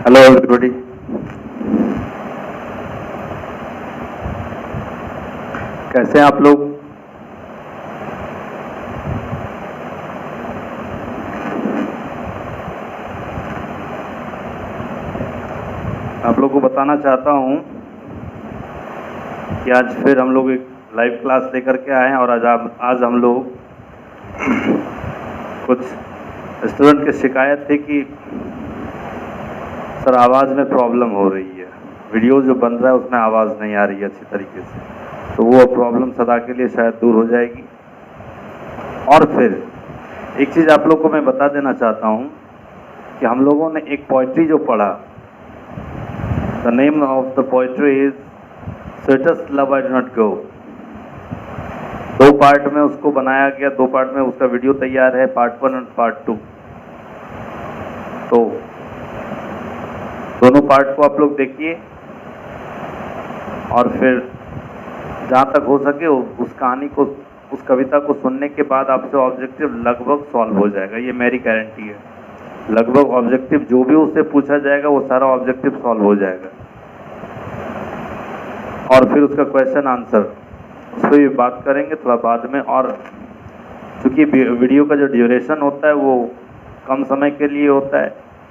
Hello everybody. कैसे हैं आप लोग? आप लोग को बताना चाहता हूं कि आज फिर हम लोग एक लाइव क्लास लेकर के आए हैं और आज हम लोग कुछ स्टूडेंट की शिकायत थी कि सर आवाज़ में प्रॉब्लम हो रही है, वीडियो जो बन रहा है उसमें आवाज़ नहीं आ रही है अच्छी तरीके से, तो वो प्रॉब्लम सदा के लिए शायद दूर हो जाएगी। और फिर एक चीज़ आप लोग को मैं बता देना चाहता हूँ कि हम लोगों ने एक पोइट्री जो पढ़ा, the name of the poetry is sweetest love I do not go. 2 part में उसको बनाया गया, 2 पार्ट में उसका वीडियो तैयार है, पार्ट 1 और पार्ट 2। तो दोनों पार्ट को आप लोग देखिए और फिर जहाँ तक हो सके उस कहानी को, उस कविता को सुनने के बाद आपसे ऑब्जेक्टिव लगभग सॉल्व हो जाएगा, ये मेरी गारंटी है। लगभग ऑब्जेक्टिव जो भी उससे पूछा जाएगा वो सारा ऑब्जेक्टिव सॉल्व हो जाएगा। और फिर उसका क्वेश्चन आंसर उस पर भी बात करेंगे थोड़ा बाद में। और चूँकि वीडियो का जो ड्यूरेशन होता है वो कम समय के लिए होता है,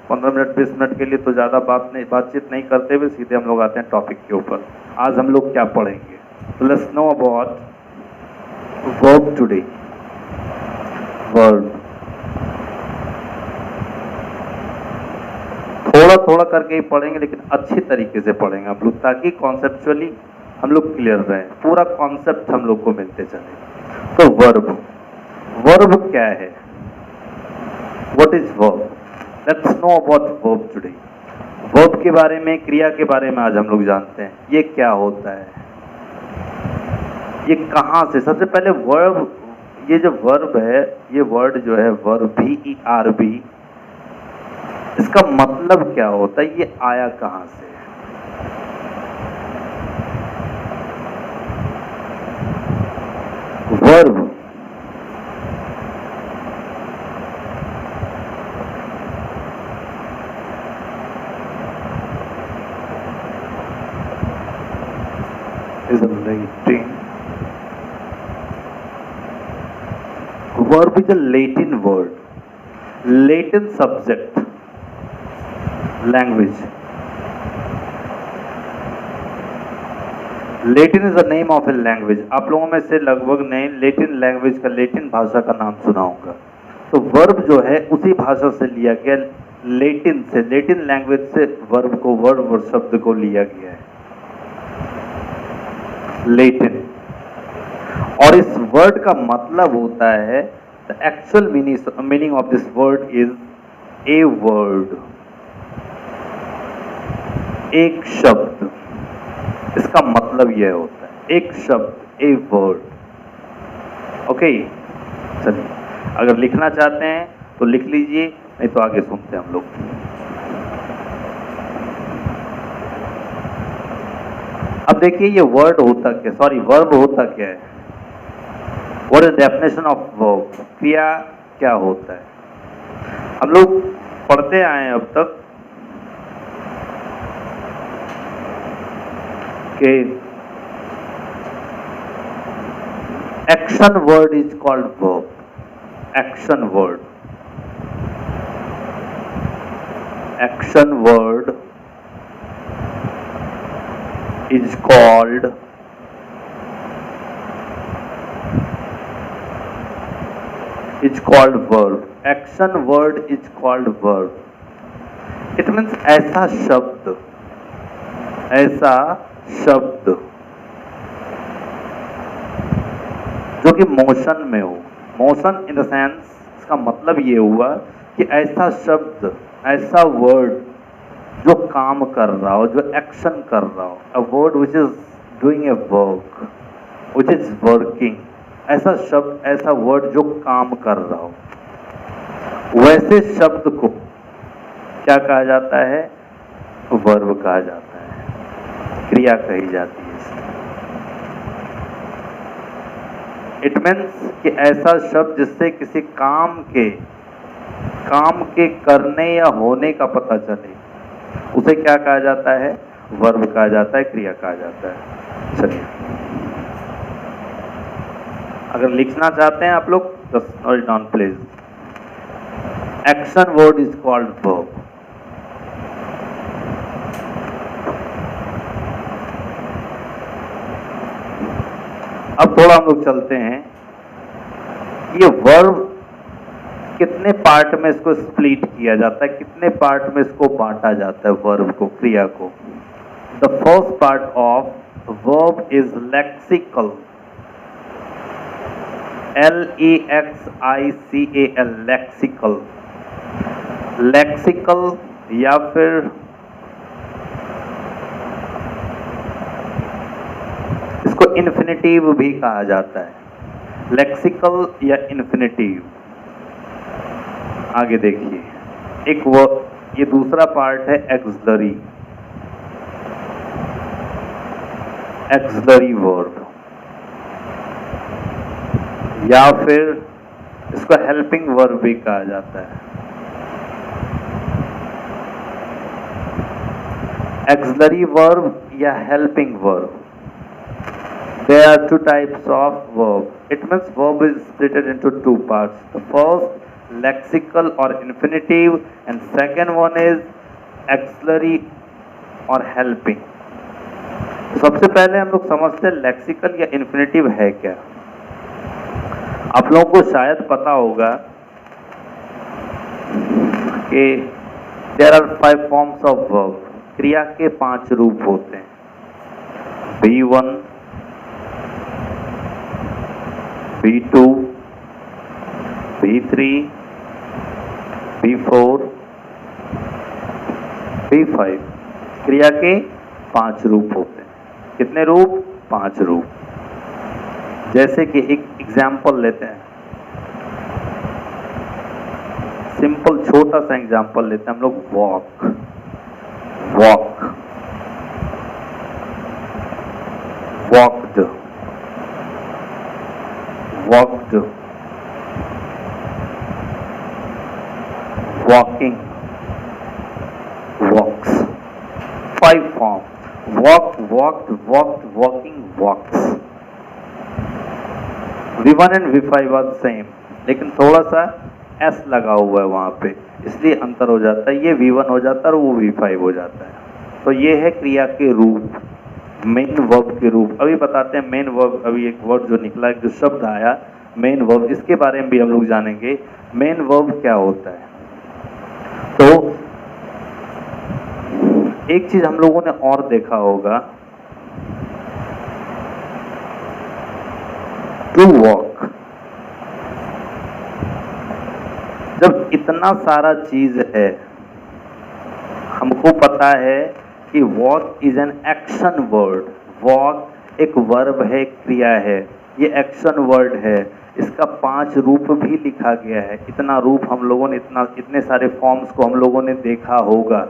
15 मिनट 20 मिनट के लिए, तो ज़्यादा बातचीत नहीं करते हुए सीधे हम लोग आते हैं टॉपिक के ऊपर। आज हम लोग क्या पढ़ेंगे? तो let's know about verb today. Verb थोड़ा थोड़ा करके ही पढ़ेंगे, लेकिन अच्छी तरीके से पढ़ेंगे हम लोग, ताकि कॉन्सेप्चुअली हम लोग क्लियर रहें, पूरा कॉन्सेप्ट हम लोग को मिलते चले। तो वर्ब, वर्ब क्या है? What is verb? Let's know about verb today. Verb के बारे में, क्रिया के बारे में आज हम लोग जानते हैं। ये क्या होता है, ये कहाँ से? सबसे पहले वर्ब, ये जो वर्ब है, ये वर्ड जो है वर्ब, VERB, इसका मतलब क्या होता है? ये आया कहाँ से? Verb is a Latin. Verb is a Latin word, Latin subject, language. Latin is the name of a language. आप लोगों में से लगभग ने लेटिन लैंग्वेज का, लेटिन भाषा का नाम सुना होगा। तो वर्ब जो है उसी भाषा से लिया गया, लेटिन से, लेटिन लैंग्वेज से वर्ब को, वर्ब शब्द को लिया गया है, लेटिन। और इस वर्ड का मतलब होता है, the actual meaning of this word is a word, एक शब्द। इसका मतलब यह होता है एक शब्द, ए वर्ड। ओके, चलिए, अगर लिखना चाहते हैं तो लिख लीजिए, नहीं तो आगे सुनते हैं हम लोग। अब देखिए ये वर्ड होता क्या, सॉरी वर्ब होता क्या है? What is definition of verb? क्रिया क्या होता है? हम लोग पढ़ते आए हैं अब तक कि action word is called verb. Action word, action word is called verb. Action word is called verb. It means ऐसा शब्द, ऐसा शब्द जो कि मोशन में हो। मोशन इन द सेंस, इसका मतलब ये हुआ कि ऐसा शब्द, ऐसा वर्ड जो काम कर रहा हो, जो एक्शन कर रहा हो, a word which is doing a work, which is working. ऐसा शब्द, ऐसा वर्ड जो काम कर रहा हो, वैसे शब्द को क्या कहा जाता है? वर्ब कहा जाता है, क्रिया कही जाती है। इट मीन्स कि ऐसा शब्द जिससे किसी काम के करने या होने का पता चले, उसे क्या कहा जाता है? वर्ब कहा जाता है, क्रिया कहा जाता है। चलिए, अगर लिखना चाहते हैं आप लोग, just note down please. Action word is called verb. अब थोड़ा हम लोग चलते हैं, ये वर्ब कितने पार्ट में इसको स्प्लिट किया जाता है, कितने पार्ट में इसको बांटा जाता है वर्ब को, क्रिया को। The first part of verb is lexical, LEXICAL, lexical. Lexical या फिर इसको इन्फिनिटिव भी कहा जाता है, लेक्सिकल या इन्फिनिटिव। आगे देखिए, एक वर्ब, ये दूसरा पार्ट है एक्सिलरी, एक्सिलरी वर्ब, या फिर इसको हेल्पिंग वर्ब भी कहा जाता है। एक्सिलरी वर्ब या helping verb, there are two types of verb. It means verb is split into two parts. The first, lexical or infinitive, and second one is auxiliary or helping. सबसे पहले हम लोग समझते हैं लेक्सिकल या infinitive है क्या। आप लोगों को शायद पता होगा कि there are 5 forms of verb. क्रिया के 5 रूप होते हैं, V1, V2, V3, V4, V5। क्रिया के 5 रूप होते हैं। कितने रूप? 5 रूप। जैसे कि एक एग्जाम्पल लेते हैं, सिंपल छोटा सा एग्जाम्पल लेते हैं हम लोग। Walk, walk, walked, walked, walking, walks. 5 form, walk, walked, walked, walking, walks. V1 and V5 are same, लेकिन थोड़ा सा S लगा हुआ है वहां पे, इसलिए अंतर हो जाता है। ये V1 हो जाता है और वो V5 हो जाता है। तो ये है क्रिया के रूप, मेन वर्ब के रूप। अभी बताते हैं मेन वर्ब। अभी एक वर्ड जो निकला, जो शब्द आया मेन वर्ब, इसके बारे में भी हम लोग जानेंगे मेन वर्ब क्या होता है। तो एक चीज हम लोगों ने और देखा होगा, टू वॉक। जब इतना सारा चीज है, हमको पता है कि walk is an action word. Walk एक वर्ब है, क्रिया है, ये एक्शन वर्ड है। इसका 5 रूप भी लिखा गया है। इतना रूप हम लोगों ने, इतने सारे फॉर्म्स को हम लोगों ने देखा होगा।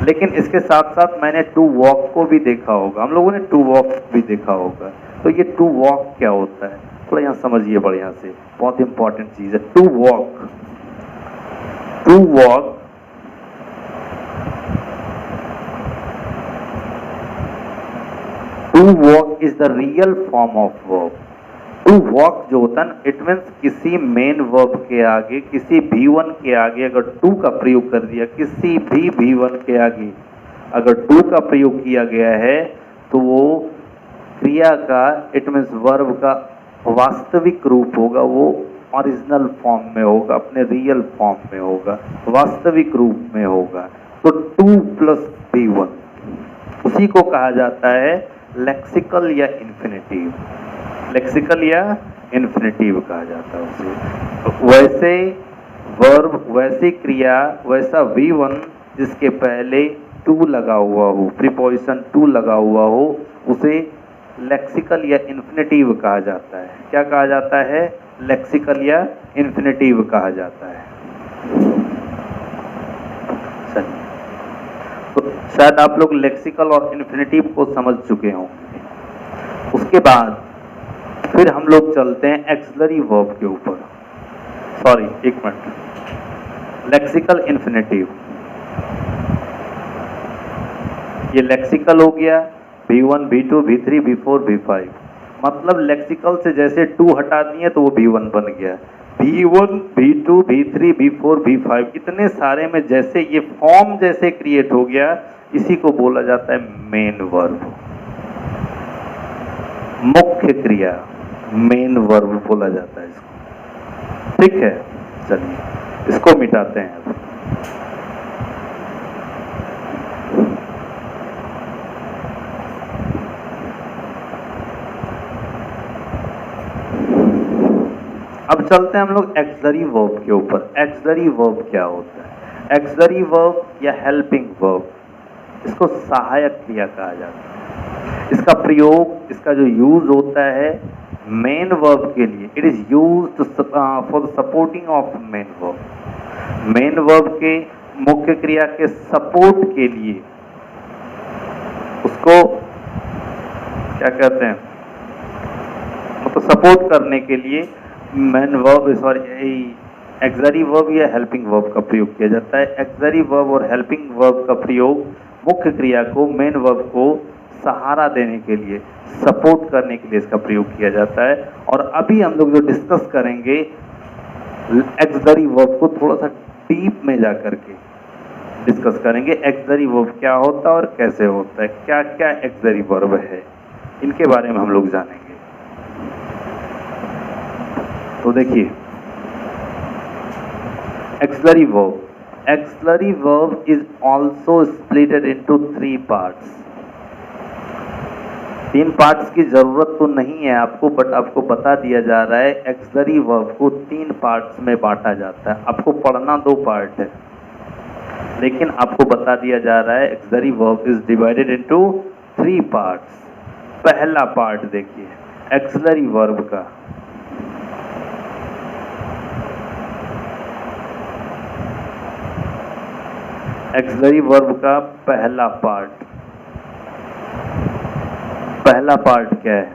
लेकिन इसके साथ साथ मैंने टू वॉक को भी देखा होगा, हम लोगों ने टू वॉक भी देखा होगा। तो ये टू वॉक क्या होता है, थोड़ा यहाँ समझिए बढ़िया से, बहुत इंपॉर्टेंट चीज है। To walk, to walk to walk is the real form of verb. To walk जो होता है ना, इट मीन्स किसी मेन वर्ब के आगे, किसी V1 के आगे अगर टू का प्रयोग कर दिया, किसी भी V1 के आगे अगर टू का प्रयोग किया गया है, तो वो क्रिया का, इट मीन्स वर्ब का वास्तविक रूप होगा, वो ओरिजिनल फॉर्म में होगा, अपने रियल फॉर्म में होगा, वास्तविक रूप में होगा। तो 2 + V1 उसी को कहा जाता है लेक्सिकल या इन्फिनेटिव। लेक्सिकल या इन्फिनेटिव कहा जाता है उसे। तो वैसे वर्ब, वैसी क्रिया, वैसा V1 जिसके पहले टू लगा हुआ हो, प्रीपोजिशन टू लगा हुआ हो, उसे लेक्सिकल या इन्फिनेटिव कहा जाता है। क्या कहा जाता है? लेक्सिकल या इन्फिनेटिव कहा जाता है। चलिए, तो शायद आप लोग लेक्सिकल और इन्फिनेटिव को समझ चुके होंगे। उसके बाद फिर हम लोग चलते हैं एक्सिलरी वर्ब के ऊपर। सॉरी, एक मिनट, लेक्सिकल इन्फिनेटिव। ये लेक्सिकल हो गया, V1 V2 V3 V4 V5। मतलब लेक्सिकल से जैसे 2 हटा दिए तो वो V1 बन गया। V1 V2 V3 V4 V5 इतने सारे में जैसे ये फॉर्म जैसे क्रिएट हो गया, इसी को बोला जाता है मेन वर्ब, मुख्य क्रिया, मेन वर्ब बोला जाता है इसको। ठीक है, चलिए इसको मिटाते हैं अब। अब चलते हैं हम लोग एक्सलरी वर्ब के ऊपर। एक्सलरी वर्ब क्या होता है? एक्सलरी वर्ब या हेल्पिंग वर्ब, इसको सहायक क्रिया कहा जाता है। इसका प्रयोग, इसका जो यूज होता है मेन वर्ब के लिए, it is used for the supporting of main verb. Main verb के मुख्य क्रिया के सपोर्ट के लिए उसको क्या कहते हैं, मतलब सपोर्ट करने के लिए मेन वर्ब एक्सलरी वर्ब या हेल्पिंग वर्ब का प्रयोग किया जाता है। एक्सलरी वर्ब और हेल्पिंग वर्ब का प्रयोग मुख्य क्रिया को, मेन वर्ब को सहारा देने के लिए, सपोर्ट करने के लिए इसका प्रयोग किया जाता है। और अभी हम लोग जो डिस्कस करेंगे एक्सलरी वर्ब को थोड़ा सा डीप में जा करके डिस्कस करेंगे। एक्सलरी वर्ब क्या होता है और कैसे होता है, क्या क्या एक्सलरी वर्ब है, इनके बारे में हम लोग जानेंगे। तो देखिए axillary verb, axillary verb is also splitted into 3 parts. 3 parts की जरूरत तो नहीं है आपको, बट आपको बता दिया जा रहा है एक्सलरी वर्ब को 3 पार्ट्स में बांटा जाता है। आपको पढ़ना 2 पार्ट है, लेकिन आपको बता दिया जा रहा है axillary verb is divided into 3 parts. पहला पार्ट देखिए एक्सलरी वर्ब का, एक्सलरी वर्ब का पहला पार्ट। पहला पार्ट क्या है?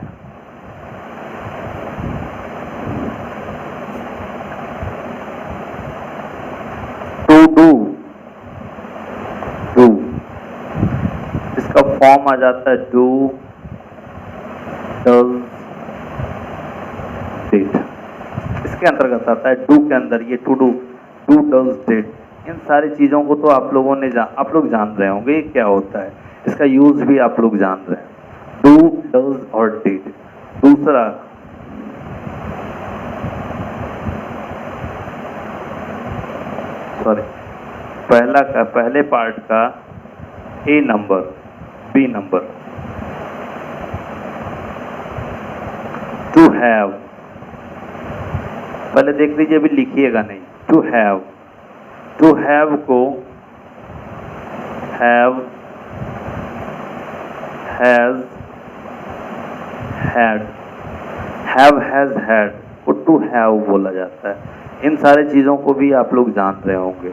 टू डू, डू, इसका फॉर्म आ जाता है डू, डज, डिड। इसके अंतर्गत आता है डू के अंदर ये to do, do, does, did. इन सारी चीजों को तो आप लोगों ने आप लोग जान रहे होंगे ये क्या होता है, इसका यूज भी आप लोग जान रहे हैं, डू, डज और डिड। दूसरा पहला का, पहले पार्ट का A number, B number. To have, पहले देख लीजिए, अभी लिखिएगा नहीं। टू हैव, टू हैव को have, has, had, have, has, had को टू हैव बोला जाता है। इन सारे चीजों को भी आप लोग जान रहे होंगे।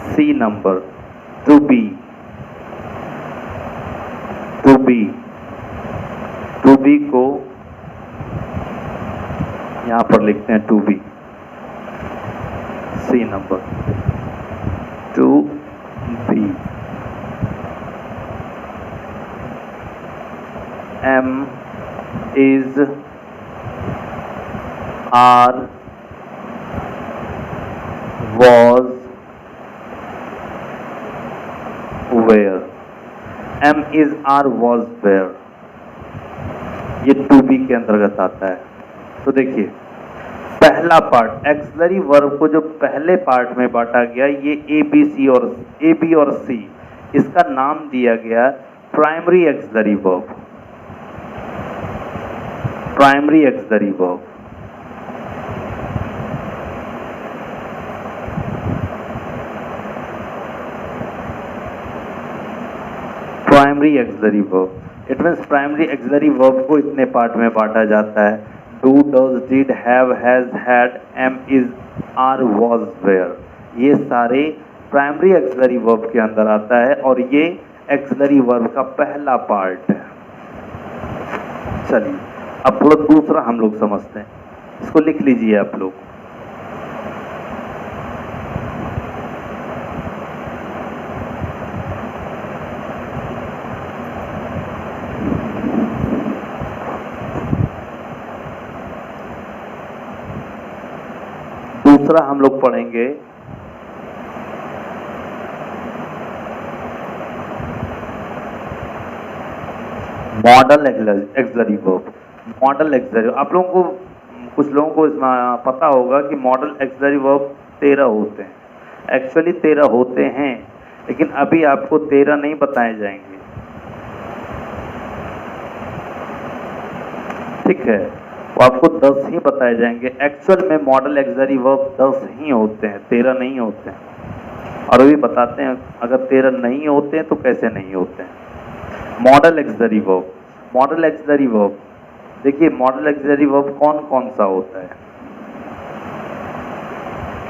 C number, to be, to be, to be को यहां पर लिखते हैं to be, C number, to be. Am is, are, was, where। Am is, are, was, where, ये टू बी के अंतर्गत आता है। तो देखिए पहला पार्ट एक्सलरी वर्ब को जो पहले पार्ट में बांटा गया, ये ए बी सी और ए बी और सी, इसका नाम दिया गया primary auxiliary verb, primary auxiliary verb. Primary auxiliary verb, it means primary auxiliary verb को इतने पार्ट में बांटा जाता है, do, does, did, have, has, had, am, is, are, was, were. ये सारे प्राइमरी एक्सलरी वर्ब के अंदर आता है और ये एक्सलरी वर्ब का पहला पार्ट है। चलिए अब थोड़ा दूसरा हम लोग समझते हैं, इसको लिख लीजिए आप लोग। दूसरा हम लोग पढ़ेंगे model auxiliary verb. Modal axillary, आप लोगों को कुछ लोगों को इसमें पता होगा कि मॉडल एक्सिलरी वर्ब 13 होते हैं। एक्चुअली 13 होते हैं, लेकिन अभी आपको 13 नहीं बताए जाएंगे, ठीक है। वो आपको 10 ही बताए जाएंगे। एक्चुअल में मॉडल एक्सिलरी वर्ब 10 ही होते हैं, 13 नहीं होते हैं। और अभी बताते हैं अगर 13 नहीं होते हैं तो कैसे नहीं होते हैं। Modal auxiliary verb, modal auxiliary verb, देखिए मॉडल एक्सिलरी वर्ब कौन कौन सा होता है।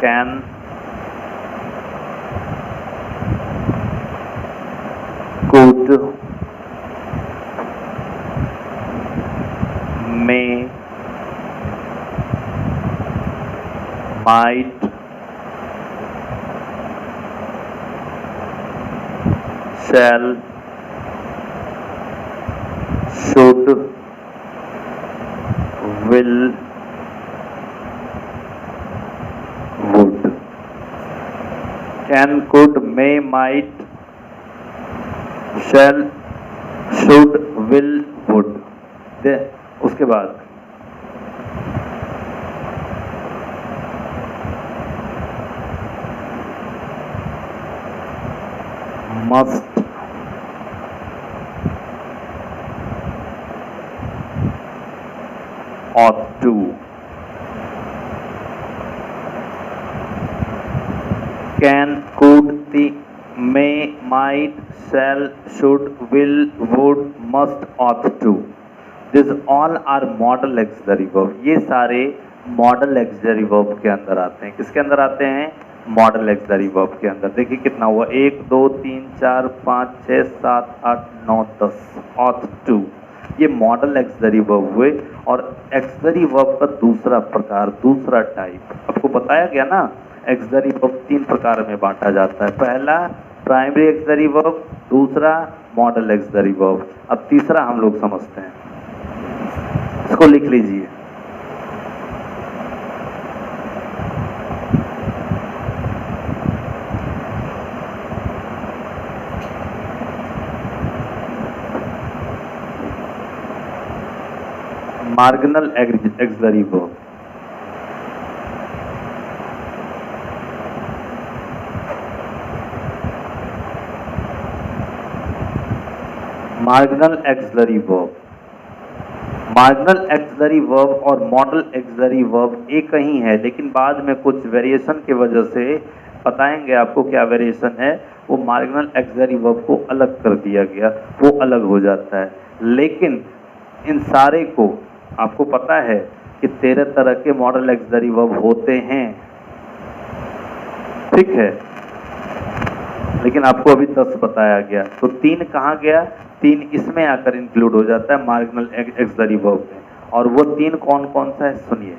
Can, could, may, might, shall, should, will, would, can, could, may, might, shall, should, will, would। उसके बाद must, ought to, can, could, may, might, shall, should, will, would, must, ought to। These all are model auxiliary verb। ये सारे model auxiliary verb के अंदर आते हैं। किसके अंदर आते हैं? मॉडल auxiliary verb के अंदर। देखिए कितना हुआ, 1 2 3 4 5 6 7 8 9 10, ought to। ये मॉडल एक्सिलरी वर्ब हुए। और एक्सिलरी वर्ब का दूसरा प्रकार, दूसरा टाइप आपको बताया गया ना, एक्सिलरी वर्ब 3 प्रकार में बांटा जाता है। पहला प्राइमरी एक्सिलरी वर्ब, दूसरा मॉडल एक्सिलरी वर्ब, अब तीसरा हम लोग समझते हैं। इसको लिख लीजिए, marginal axillary verb. Marginal axillary verb, marginal axillary verb और मॉडल एक्सिलरी वर्ब एक ही है, लेकिन बाद में कुछ वेरिएशन की वजह से बताएंगे आपको क्या वेरिएशन है। वो मार्जिनल एक्सिलरी वर्ब को अलग कर दिया गया, वो अलग हो जाता है। लेकिन इन सारे को आपको पता है कि 13 तरह के मॉडल एक्सिलरी वर्ब होते हैं, ठीक है। लेकिन आपको अभी 10 बताया गया, तो 3 कहाँ गया? 3 इसमें आकर इंक्लूड हो जाता है मार्जिनल एक्सिलरी वर्ब में। और वो 3 कौन कौन सा है सुनिए।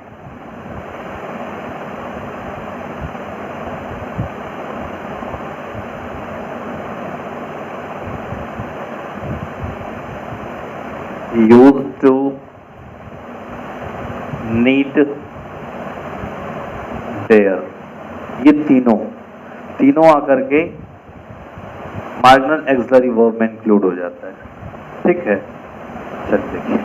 यूज टू, नीड, डेयर, ये तीनों आकर के मार्जिनल एक्सिलरी वर्ब में इंक्लूड हो जाता है, ठीक है। चलिए देखिए,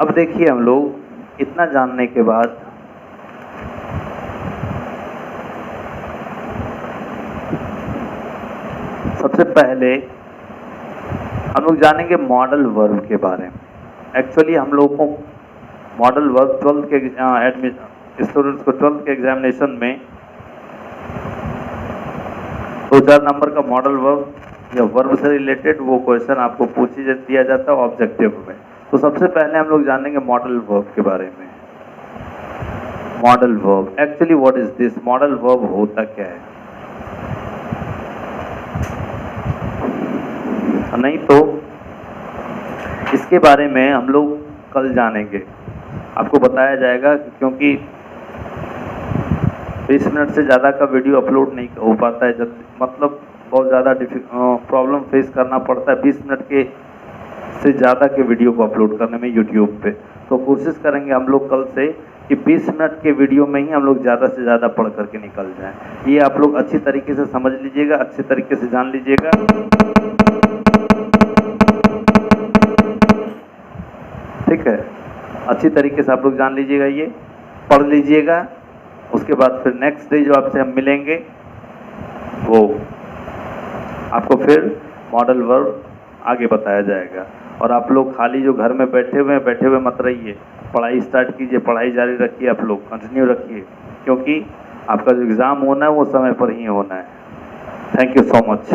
अब देखिए हम लोग इतना जानने के बाद सबसे पहले हम लोग जानेंगे मॉडल वर्ब के बारे में। एक्चुअली हम लोग को मॉडल वर्ब 12th के स्टूडेंट्स को 12th के एग्जामिनेशन में 2-4 नंबर का मॉडल वर्ब या वर्ब से रिलेटेड वो क्वेश्चन आपको पूछ दिया जाता है ऑब्जेक्टिव में। तो सबसे पहले हम लोग जानेंगे मॉडल वर्ब के बारे में। Modal verb, actually what is this? Modal verb होता क्या है? नहीं तो इसके बारे में हम लोग कल जानेंगे, आपको बताया जाएगा। क्योंकि 20 मिनट से ज़्यादा का वीडियो अपलोड नहीं हो पाता है, जब मतलब बहुत ज़्यादा प्रॉब्लम फेस करना पड़ता है 20 मिनट के से ज़्यादा के वीडियो को अपलोड करने में यूट्यूब पे। तो कोशिश करेंगे हम लोग कल से कि 20 मिनट के वीडियो में ही हम लोग ज़्यादा से ज़्यादा पढ़ करके निकल जाएं। ये आप लोग अच्छी तरीके से समझ लीजिएगा, अच्छे तरीके से जान लीजिएगा। ठीक है, अच्छी तरीके से आप लोग जान लीजिएगा, ये पढ़ लीजिएगा। उसके बाद फिर नेक्स्ट डे जो आपसे हम मिलेंगे वो आपको फिर मॉडल वर्ब आगे बताया जाएगा। और आप लोग खाली जो घर में बैठे हुए मत रहिए, पढ़ाई स्टार्ट कीजिए, पढ़ाई जारी रखिए, आप लोग कंटिन्यू रखिए, क्योंकि आपका जो एग्ज़ाम होना है वो समय पर ही होना है। Thank you so much.